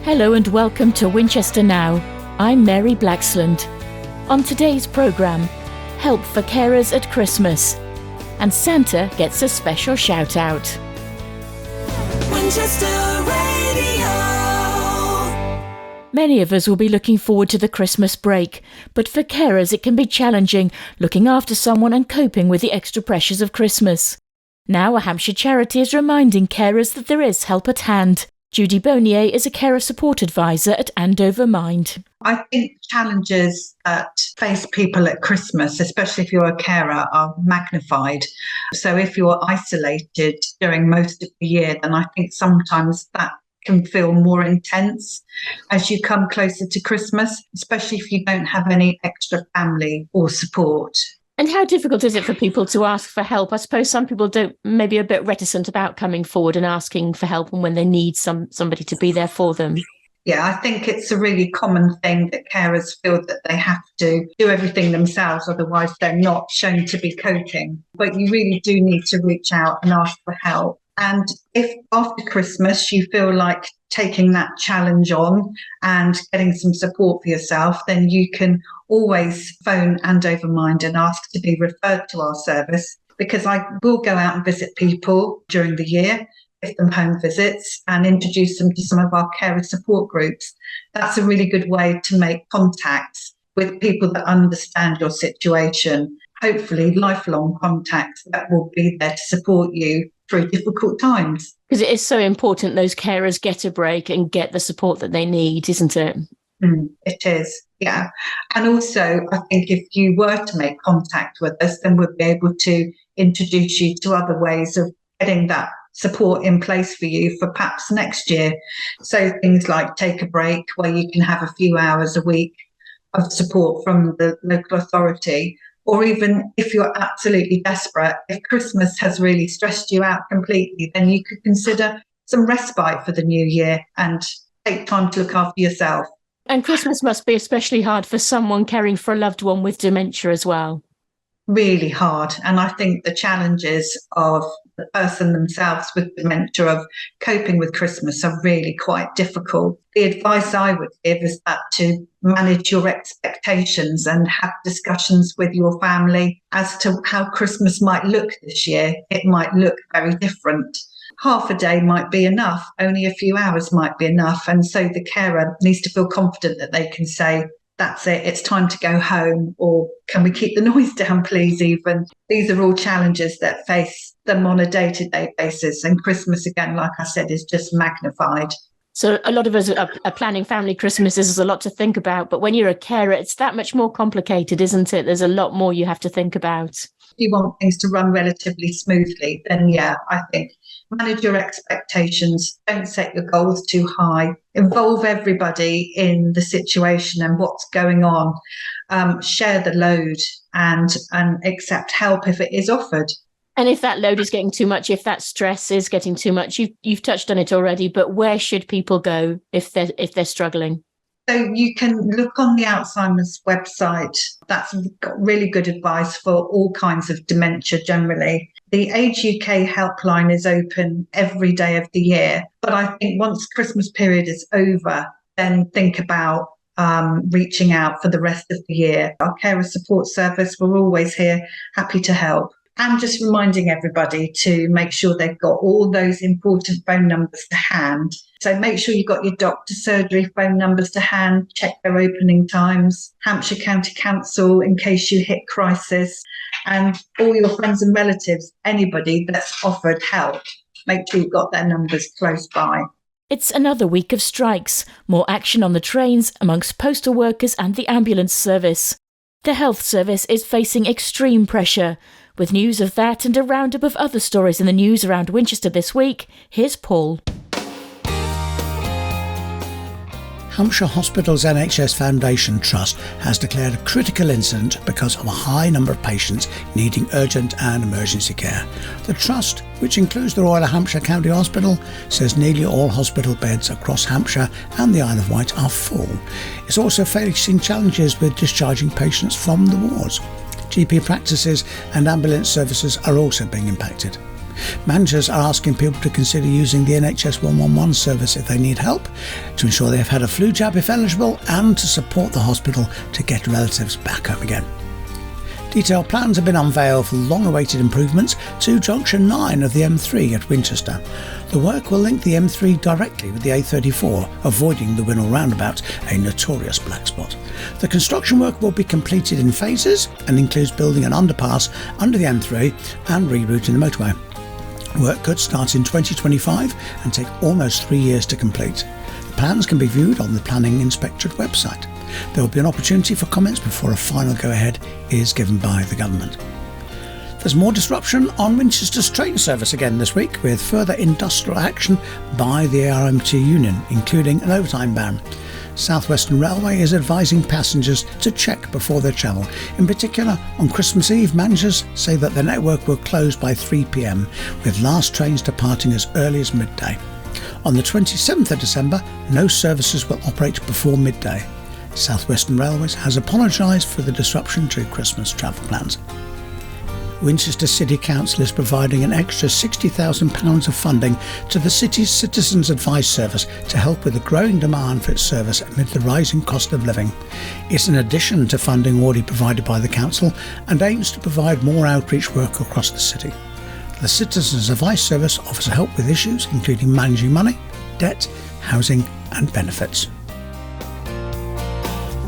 Hello and welcome to Winchester Now. I'm Mary Blacksland. On today's programme, help for carers at Christmas. And Santa gets a special shout out. Winchester Radio. Many of us will be looking forward to the Christmas break, but for carers it can be challenging looking after someone and coping with the extra pressures of Christmas. Now a Hampshire charity is reminding carers that there is help at hand. Judy Beaunier is a carer support advisor at Andover Mind. I think challenges that face people at Christmas, especially if you're a carer, are magnified. So if you're isolated during most of the year, then I think sometimes that can feel more intense as you come closer to Christmas, especially if you don't have any extra family or support. And how difficult is it for people to ask for help? I suppose some people maybe a bit reticent about coming forward and asking for help and when they need somebody to be there for them. Yeah, I think it's a really common thing that carers feel that they have to do everything themselves, otherwise they're not shown to be coping. But you really do need to reach out and ask for help. And if after Christmas you feel like taking that challenge on and getting some support for yourself, then you can always phone Andover Mind and ask to be referred to our service, because I will go out and visit people during the year, give them home visits and introduce them to some of our carer support groups. That's a really good way to make contacts with people that understand your situation, hopefully lifelong contacts that will be there to support you through difficult times. Because it is so important those carers get a break and get the support that they need, isn't it? It is, yeah. And also, I think if you were to make contact with us, then we'll be able to introduce you to other ways of getting that support in place for you for perhaps next year. So things like take a break where you can have a few hours a week of support from the local authority. Or even if you're absolutely desperate, if Christmas has really stressed you out completely, then you could consider some respite for the new year and take time to look after yourself. And Christmas must be especially hard for someone caring for a loved one with dementia as well. Really hard. And I think the challenges of the person themselves with dementia of coping with Christmas are really quite difficult. The advice I would give is that to manage your expectations and have discussions with your family as to how Christmas might look this year. It might look very different. Half a day might be enough, only a few hours might be enough. And so the carer needs to feel confident that they can say, that's it, it's time to go home, or can we keep the noise down, please, even. These are all challenges that face them on a day-to-day basis. And Christmas, again, like I said, is just magnified. So a lot of us are planning family Christmases. There's a lot to think about. But when you're a carer, it's that much more complicated, isn't it? There's a lot more you have to think about. If you want things to run relatively smoothly, then yeah, I think manage your expectations. Don't set your goals too high. Involve everybody in the situation and what's going on. Share the load and accept help if it is offered. And if that load is getting too much, if that stress is getting too much, you've touched on it already, but where should people go if they're struggling? So you can look on the Alzheimer's website. That's got really good advice for all kinds of dementia generally. The Age UK helpline is open every day of the year. But I think once Christmas period is over, then think about reaching out for the rest of the year. Our carer support service, we're always here, happy to help. And just reminding everybody to make sure they've got all those important phone numbers to hand. So make sure you've got your doctor surgery phone numbers to hand, check their opening times, Hampshire County Council in case you hit crisis, and all your friends and relatives, anybody that's offered help. Make sure you've got their numbers close by. It's another week of strikes, more action on the trains amongst postal workers and the ambulance service. The health service is facing extreme pressure. With news of that and a roundup of other stories in the news around Winchester this week, here's Paul. Hampshire Hospitals NHS Foundation Trust has declared a critical incident because of a high number of patients needing urgent and emergency care. The Trust, which includes the Royal Hampshire County Hospital, says nearly all hospital beds across Hampshire and the Isle of Wight are full. It's also facing challenges with discharging patients from the wards. GP practices and ambulance services are also being impacted. Managers are asking people to consider using the NHS 111 service if they need help, to ensure they have had a flu jab if eligible, and to support the hospital to get relatives back home again. Detailed plans have been unveiled for long-awaited improvements to Junction 9 of the M3 at Winchester. The work will link the M3 directly with the A34, avoiding the Winnell roundabout, a notorious black spot. The construction work will be completed in phases and includes building an underpass under the M3 and rerouting the motorway. Work could start in 2025 and take almost 3 years to complete. The plans can be viewed on the Planning Inspectorate website. There will be an opportunity for comments before a final go-ahead is given by the government. There's more disruption on Winchester's train service again this week, with further industrial action by the ARMT union, including an overtime ban. South Western Railway is advising passengers to check before they travel. In particular, on Christmas Eve, managers say that the network will close by 3 p.m, with last trains departing as early as midday. On the 27th of December, no services will operate before midday. South Western Railways has apologised for the disruption to Christmas travel plans. Winchester City Council is providing an extra £60,000 of funding to the city's Citizens Advice Service to help with the growing demand for its service amid the rising cost of living. It's in addition to funding already provided by the council and aims to provide more outreach work across the city. The Citizens Advice Service offers help with issues including managing money, debt, housing and benefits.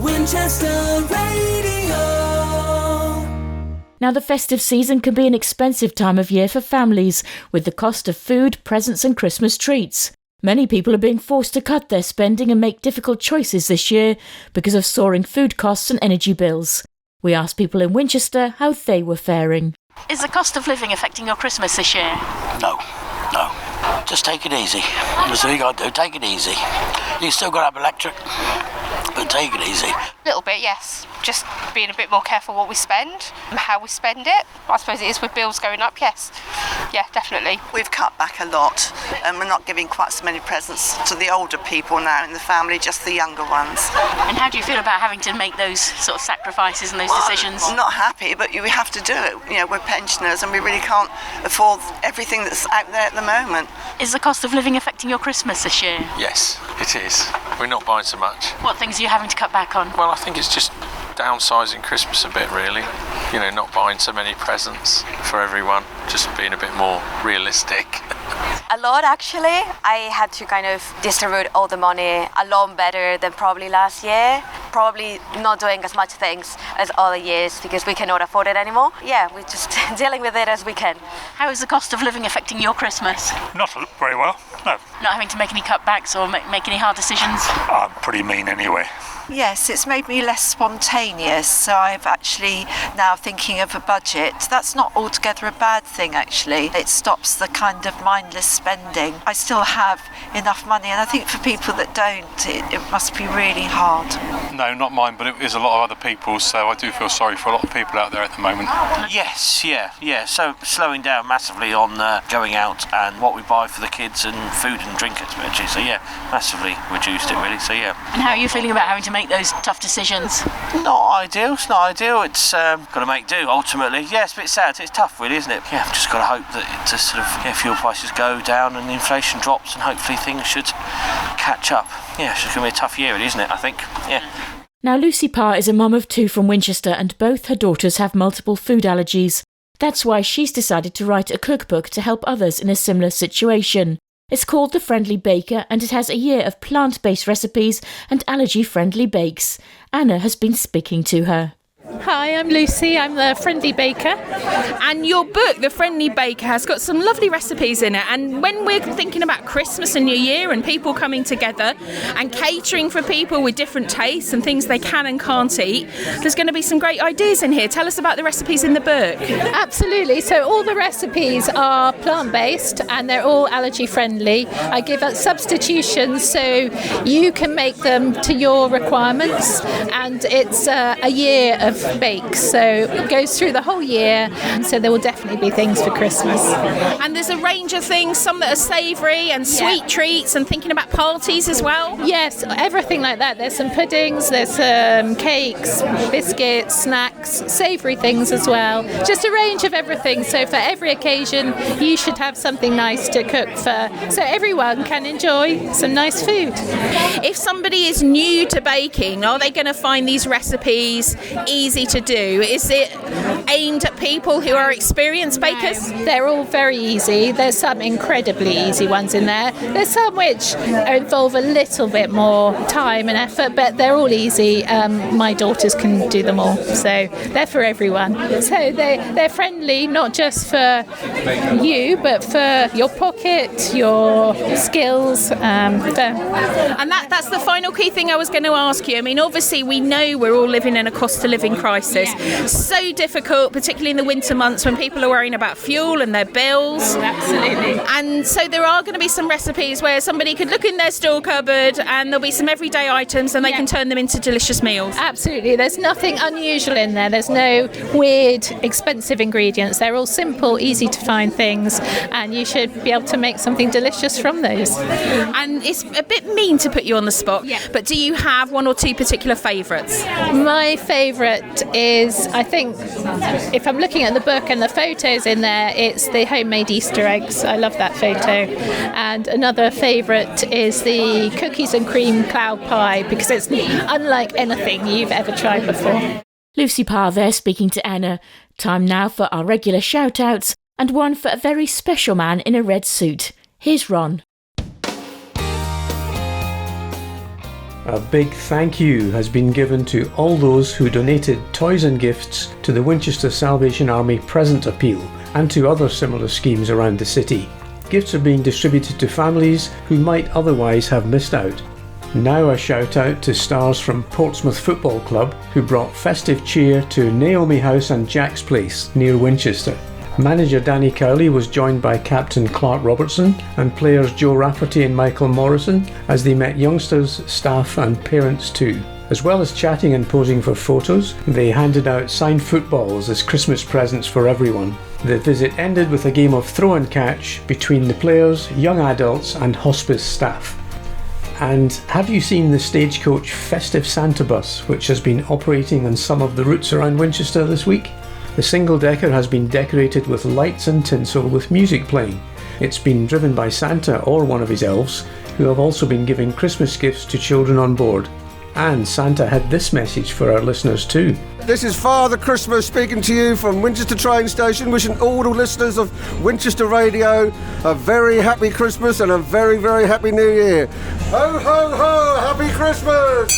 Winchester Radio. Now, the festive season can be an expensive time of year for families, with the cost of food, presents and Christmas treats. Many people are being forced to cut their spending and make difficult choices this year because of soaring food costs and energy bills. We asked people in Winchester how they were faring. Is the cost of living affecting your Christmas this year? No. Just take it easy. That's all you got to do, take it easy. You still got to have electric, but take it easy. A little bit, yes. Just being a bit more careful what we spend and how we spend it. I suppose it is with bills going up, yes. Yeah, definitely. We've cut back a lot and we're not giving quite so many presents to the older people now in the family, just the younger ones. And how do you feel about having to make those sort of sacrifices and those decisions? I'm not happy, but we have to do it. We're pensioners and we really can't afford everything that's out there at the moment. Is the cost of living affecting your Christmas this year? Yes, it is. We're not buying so much. What things are you having to cut back on? Well, I think it's just downsizing Christmas a bit, really. Not buying so many presents for everyone, just being a bit more realistic. A lot, actually. I had to kind of distribute all the money a lot better than probably last year. Probably not doing as much things as other years because we cannot afford it anymore. Yeah, we're just dealing with it as we can. How is the cost of living affecting your Christmas? Not very well, no. Not having to make any cutbacks or make any hard decisions? I'm pretty mean anyway. Yes, it's made me less spontaneous, so I've actually now thinking of a budget. That's not altogether a bad thing, actually. It stops the kind of mindless spending. I still have enough money, and I think for people that don't, it must be really hard. No, not mine, but it is a lot of other people's, so I do feel sorry for a lot of people out there at the moment. Yes, yeah. So slowing down massively on going out and what we buy for the kids and food and drink especially. So yeah, massively reduced it really. So yeah. And how are you feeling about having to make those tough decisions? Not ideal. It's not ideal. It's got to make do ultimately. Yeah, it's a bit sad. It's tough, really, isn't it? Yeah, I've just got to hope that fuel prices go down and inflation drops, and hopefully things should catch up. Yeah, it's just going to be a tough year, isn't it? I think. Yeah. Now, Lucy Parr is a mum of 2 from Winchester, and both her daughters have multiple food allergies. That's why she's decided to write a cookbook to help others in a similar situation. It's called The Friendly Baker, and it has a year of plant-based recipes and allergy-friendly bakes. Anna has been speaking to her. Hi, I'm Lucy. I'm the Friendly Baker. And your book, The Friendly Baker, has got some lovely recipes in it. And when we're thinking about Christmas and New Year and people coming together and catering for people with different tastes and things they can and can't eat, there's going to be some great ideas in here. Tell us about the recipes in the book. Absolutely. So all the recipes are plant-based and they're all allergy-friendly. I give out substitutions so you can make them to your requirements. And it's a year of bakes, so it goes through the whole year, so there will definitely be things for Christmas. And there's a range of things, some that are savoury and sweet treats, and thinking about parties as well. Yes, everything like that. There's some puddings, there's some cakes, biscuits, snacks, savoury things as well. Just a range of everything, so for every occasion you should have something nice to cook for, so everyone can enjoy some nice food. If somebody is new to baking, are they going to find these recipes easy to do? Is it aimed at people who are experienced bakers? They're all very easy. There's some incredibly easy ones in there. There's some which involve a little bit more time and effort, but they're all easy. My daughters can do them all, so they're for everyone. So they're friendly, not just for you, but for your pocket, your skills. And that's the final key thing I was going to ask you. I mean, obviously we know we're all living in a cost of living crisis. So difficult, particularly in the winter months when people are worrying about fuel and their bills. Absolutely. And so there are going to be some recipes where somebody could look in their store cupboard and there'll be some everyday items and they can turn them into delicious meals. Absolutely. There's nothing unusual in there. There's no weird, expensive ingredients. They're all simple, easy to find things, and you should be able to make something delicious from those. And it's a bit mean to put you on the spot, but do you have one or two particular favourites? My favourite is, I think, if I'm looking at the book and the photos in there, it's the homemade Easter eggs. I love that photo. And another favourite is the cookies and cream cloud pie, because it's unlike anything you've ever tried before. Lucy Parr there speaking to Anna. Time now for our regular shout-outs, and one for a very special man in a red suit. Here's Ron. A big thank you has been given to all those who donated toys and gifts to the Winchester Salvation Army Present Appeal and to other similar schemes around the city. Gifts are being distributed to families who might otherwise have missed out. Now a shout out to stars from Portsmouth Football Club who brought festive cheer to Naomi House and Jack's Place near Winchester. Manager Danny Cowley was joined by Captain Clark Robertson and players Joe Rafferty and Michael Morrison as they met youngsters, staff and parents too. As well as chatting and posing for photos, they handed out signed footballs as Christmas presents for everyone. The visit ended with a game of throw and catch between the players, young adults and hospice staff. And have you seen the Stagecoach Festive Santa Bus, which has been operating on some of the routes around Winchester this week? The single-decker has been decorated with lights and tinsel with music playing. It's been driven by Santa or one of his elves, who have also been giving Christmas gifts to children on board. And Santa had this message for our listeners too. This is Father Christmas speaking to you from Winchester train station, wishing all the listeners of Winchester Radio a very happy Christmas and a very, very happy New Year. Ho, ho, ho! Happy Christmas!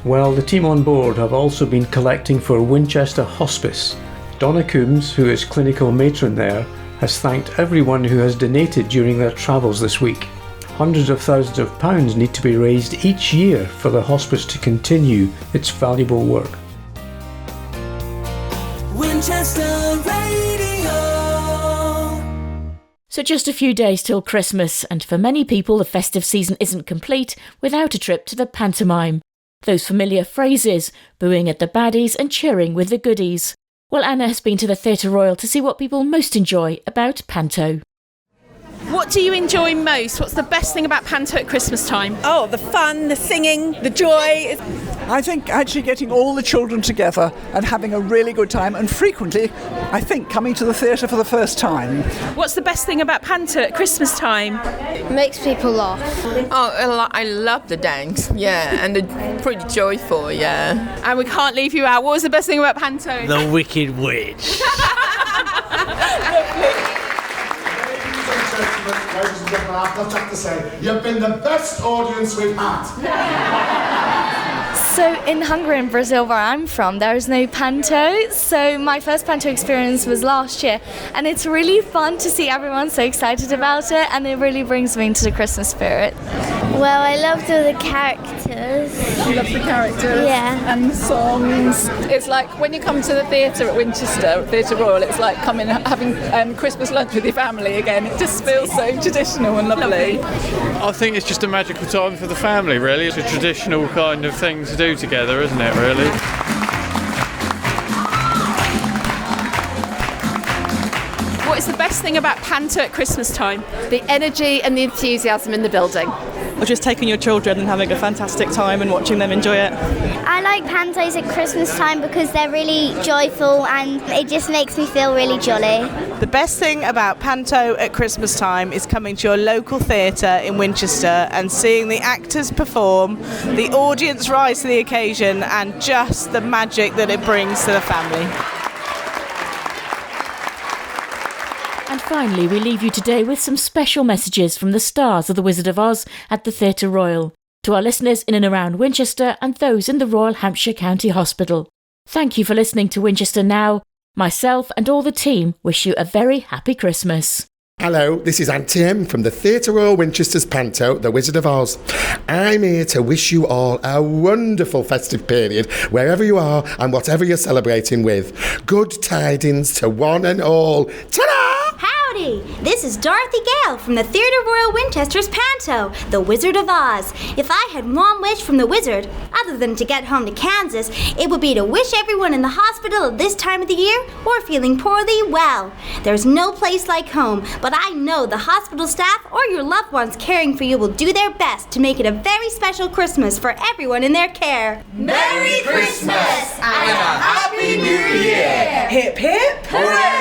Well, the team on board have also been collecting for Winchester Hospice. Donna Coombs, who is clinical matron there, has thanked everyone who has donated during their travels this week. Hundreds of thousands of pounds need to be raised each year for the hospice to continue its valuable work. Winchester Radio. So just a few days till Christmas, and for many people the festive season isn't complete without a trip to the pantomime. Those familiar phrases, booing at the baddies and cheering with the goodies. Well, Anna has been to the Theatre Royal to see what people most enjoy about panto. What do you enjoy most? What's the best thing about panto at Christmas time? Oh, the fun, the singing, the joy. I think actually getting all the children together and having a really good time, and frequently, I think, coming to the theatre for the first time. What's the best thing about panto at Christmas time? Makes people laugh. Oh, I love the dance, yeah, and they're pretty joyful, yeah. And we can't leave you out. What was the best thing about panto? The Wicked Witch. Ladies and gentlemen, I've got to say, you've been the best audience we've had. So in Hungary and Brazil, where I'm from, there is no panto. So my first panto experience was last year, and it's really fun to see everyone so excited about it, and it really brings me into the Christmas spirit. Well, I loved all the characters. You love the characters? Yeah. And the songs. It's like when you come to the theatre at Winchester, Theatre Royal, it's like coming having Christmas lunch with your family again. It just feels so traditional and lovely. I think it's just a magical time for the family, really. It's a traditional kind of thing to do do together, isn't it, really? What is the best thing about panto at Christmas time? The energy and the enthusiasm in the building. Or just taking your children and having a fantastic time and watching them enjoy it. I like pantos at Christmas time because they're really joyful and it just makes me feel really jolly. The best thing about panto at Christmas time is coming to your local theatre in Winchester and seeing the actors perform, the audience rise to the occasion, and just the magic that it brings to the family. And finally, we leave you today with some special messages from the stars of The Wizard of Oz at the Theatre Royal, to our listeners in and around Winchester and those in the Royal Hampshire County Hospital. Thank you for listening to Winchester Now. Myself and all the team wish you a very happy Christmas. Hello, this is Auntie M from the Theatre Royal Winchester's Panto, The Wizard of Oz. I'm here to wish you all a wonderful festive period, wherever you are and whatever you're celebrating with. Good tidings to one and all. Ta-da! Howdy! This is Dorothy Gale from the Theatre Royal Winchester's Panto, The Wizard of Oz. If I had one wish from the wizard, other than to get home to Kansas, it would be to wish everyone in the hospital at this time of the year were feeling poorly well. There's no place like home, but I know the hospital staff or your loved ones caring for you will do their best to make it a very special Christmas for everyone in their care. Merry Christmas and a Happy New Year! Hip hip hooray!